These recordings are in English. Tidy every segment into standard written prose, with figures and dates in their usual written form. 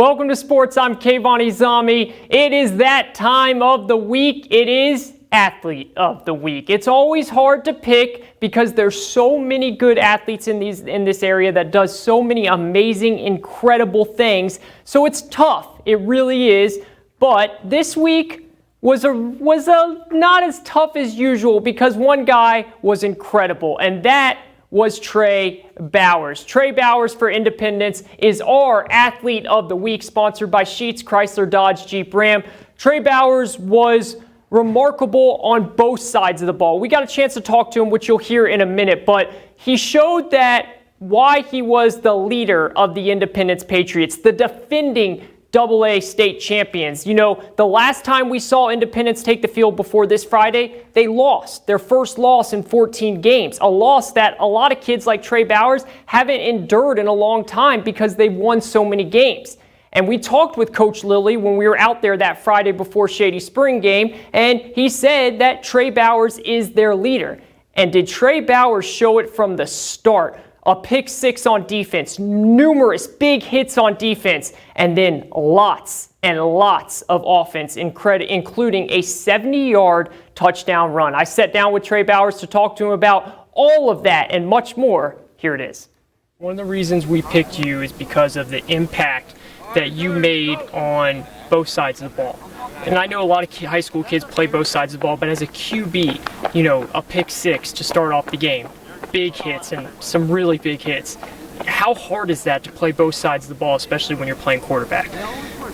Welcome to Sports. I'm Kayvon Izami. It is that time of the week. It is Athlete of the Week. It's always hard to pick because there's so many good athletes in this area that does so many amazing, incredible things. So it's tough. It really is. But this week was not as tough as usual because one guy was incredible, and that was Trey Bowers. Trey Bowers for Independence is our Athlete of the Week, sponsored by Sheetz, Chrysler, Dodge, Jeep, Ram. Trey Bowers was remarkable on both sides of the ball. We got a chance to talk to him, which you'll hear in a minute, but he showed that why he was the leader of the Independence Patriots, the defending AA state champions. You know, the last time we saw Independence take the field before this Friday, they lost their first loss in 14 games, a loss that a lot of kids like Trey Bowers haven't endured in a long time because they've won so many games. And we talked with Coach Lilly when we were out there that Friday before Shady Spring game, and he said that Trey Bowers is their leader. And did Trey Bowers show it from the start? A pick six on defense, numerous big hits on defense, and then lots and lots of offense, including a 70-yard touchdown run. I sat down with Trey Bowers to talk to him about all of that and much more. Here it is. One of the reasons we picked you is because of the impact that you made on both sides of the ball. And I know a lot of high school kids play both sides of the ball, but as a QB, you know, a pick six to start off the game, big hits and some really big hits. How hard is that to play both sides of the ball, especially when you're playing quarterback?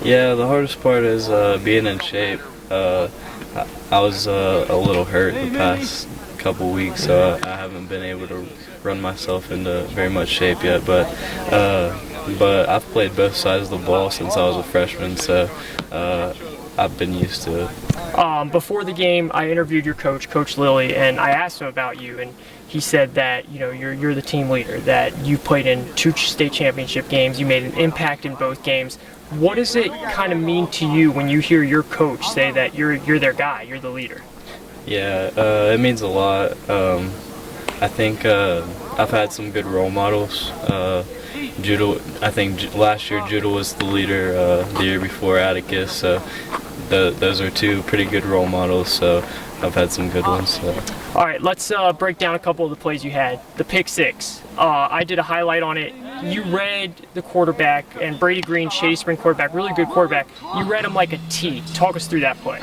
Yeah, the hardest part is being in shape. I was a little hurt the past couple weeks, so I haven't been able to run myself into very much shape yet. But I've played both sides of the ball since I was a freshman, so I've been used to it. Before the game, I interviewed your coach, Coach Lilly, and I asked him about you, and he said that, you know, you're the team leader, that you played in 2 state championship games, you made an impact in both games. What does it kind of mean to you when you hear your coach say that you're their guy, you're the leader? Yeah, it means a lot. I think I've had some good role models. Judah, I think last year Judah was the leader, the year before Atticus, so those are 2 pretty good role models, so I've had some good ones. So. All right, let's break down a couple of the plays you had. The pick six, I did a highlight on it. You read the quarterback, and Brady Green, Shady Spring quarterback, really good quarterback. You read him like a T. Talk us through that play.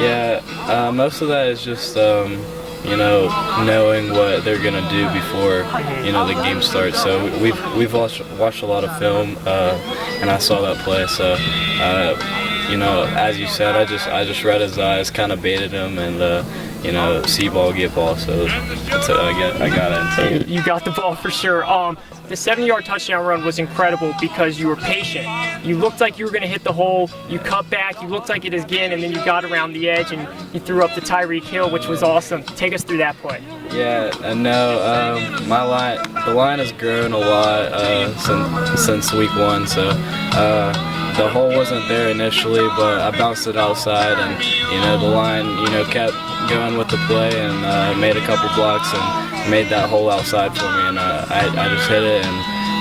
Yeah, most of that is just you know, knowing what they're gonna do before, you know, the game starts. So we've watched a lot of film, and I saw that play. So you know, as you said, I just read his eyes, kind of baited him, and you know, see ball, get ball. So that's it. I got it. You got the ball for sure. The 70-yard touchdown run was incredible because you were patient. You looked like you were going to hit the hole. You cut back. You looked like it again, and then you got around the edge and you threw up the Tyreek Hill, which was awesome. Take us through that play. Yeah, no, the line has grown a lot since week 1. So the hole wasn't there initially, but I bounced it outside, and you know, the line, you know, kept going with the play and made a couple blocks and made that hole outside for me, and I just hit it, and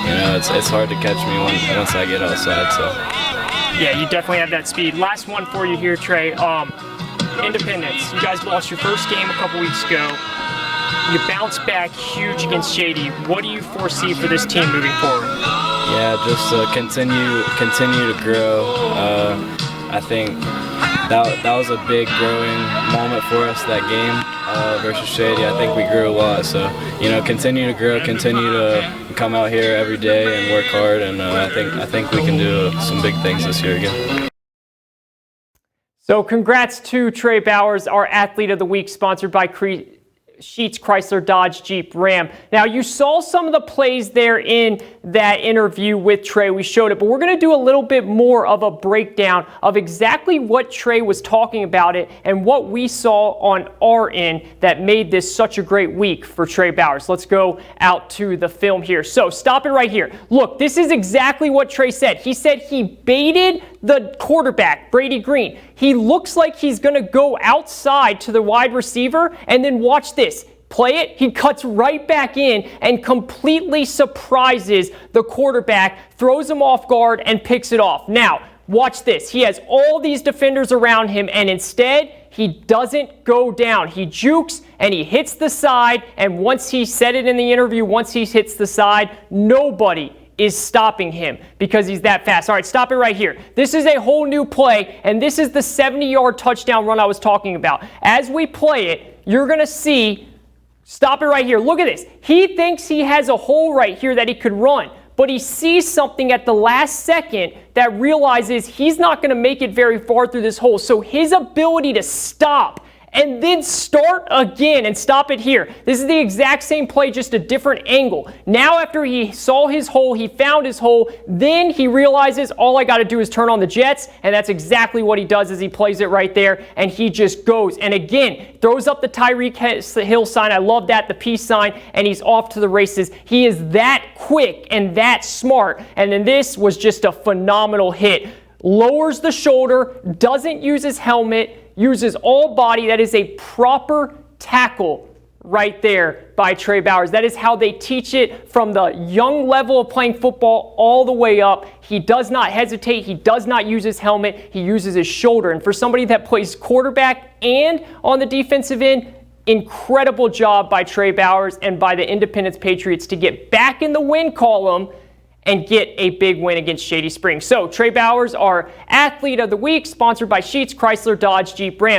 you know, it's hard to catch me once I get outside. So yeah, you definitely have that speed. Last one for you here, Trey. Independence. You guys lost your first game a couple weeks ago. You bounced back huge against Shady. What do you foresee for this team moving forward? Yeah, just continue to grow. I think that was a big growing moment for us, that game versus Shady. I think we grew a lot. So, you know, continue to grow, continue to come out here every day and work hard, and I think we can do some big things this year again. So congrats to Trey Bowers, our Athlete of the Week, sponsored by Sheetz, Chrysler, Dodge, Jeep, Ram. Now, you saw some of the plays there in that interview with Trey. We showed it, but we're going to do a little bit more of a breakdown of exactly what Trey was talking about it and what we saw on our end that made this such a great week for Trey Bowers. Let's go out to the film here. So stop it right here. Look, this is exactly what Trey said. He said he baited the quarterback, Brady Green. He looks like he's going to go outside to the wide receiver, and then watch this. play it, he cuts right back in and completely surprises the quarterback, throws him off guard, and picks it off. Now, watch this. He has all these defenders around him, and instead, he doesn't go down. He jukes, and he hits the side, and once he said it in the interview, once he hits the side, nobody is stopping him because he's that fast. All right, stop it right here. This is a whole new play, and this is the 70-yard touchdown run I was talking about. As we play it, you're going to see, stop it right here. Look at this. He thinks he has a hole right here that he could run, but he sees something at the last second that realizes he's not going to make it very far through this hole. So his ability to stop and then start again and stop it here. This is the exact same play, just a different angle. Now after he saw his hole, he found his hole, then he realizes all I got to do is turn on the jets, and that's exactly what he does as he plays it right there, and he just goes. And again, throws up the Tyreek Hill sign. I love that, the peace sign, and he's off to the races. He is that quick and that smart, and then this was just a phenomenal hit. Lowers the shoulder, doesn't use his helmet, uses all body. That is a proper tackle right there by Trey Bowers. That is how they teach it from the young level of playing football all the way up. He does not hesitate. He does not use his helmet. He uses his shoulder. And for somebody that plays quarterback and on the defensive end, incredible job by Trey Bowers and by the Independence Patriots to get back in the win column and get a big win against Shady Springs. So Trey Bowers, our Athlete of the Week, sponsored by Sheetz, Chrysler, Dodge, Jeep, Ram.